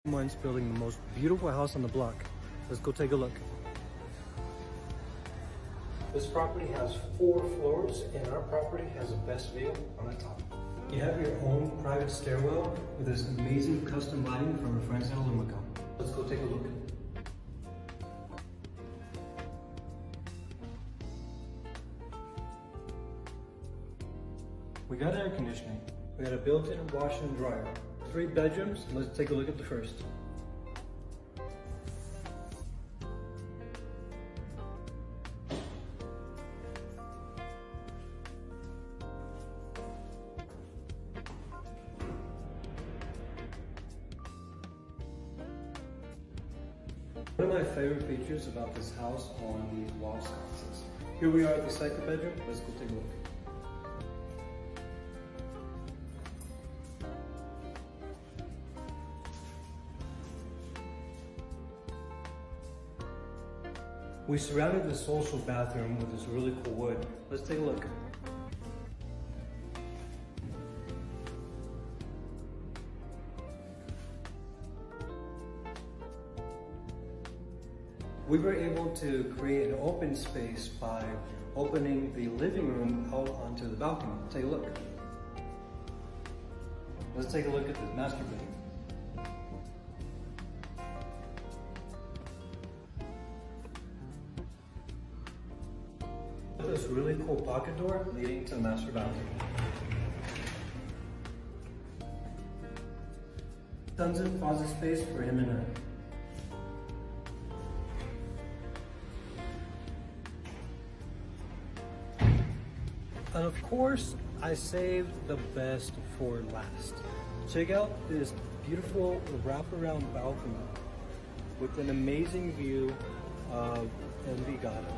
Someone's building the most beautiful house on the block. Let's go take a look. This property has 4 floors and our property has the best view on the top. You have your own private stairwell with this amazing custom lighting from our friends at Envigado. Let's go take a look. We got air conditioning. We got a built-in washer and dryer. 3 bedrooms. Let's take a look at the first. One of my favorite features about this house are these wall sconces. Here we are at the second bedroom. Let's go take a look. We surrounded the social bathroom with this really cool wood. Let's take a look. We were able to create an open space by opening the living room out onto the balcony. Take a look. Let's take a look at the master bedroom. This really cool pocket door leading to the master bathroom. Tons of closet space for him and her. And of course, I saved the best for last. Check out this beautiful wraparound balcony with an amazing view of Envigado.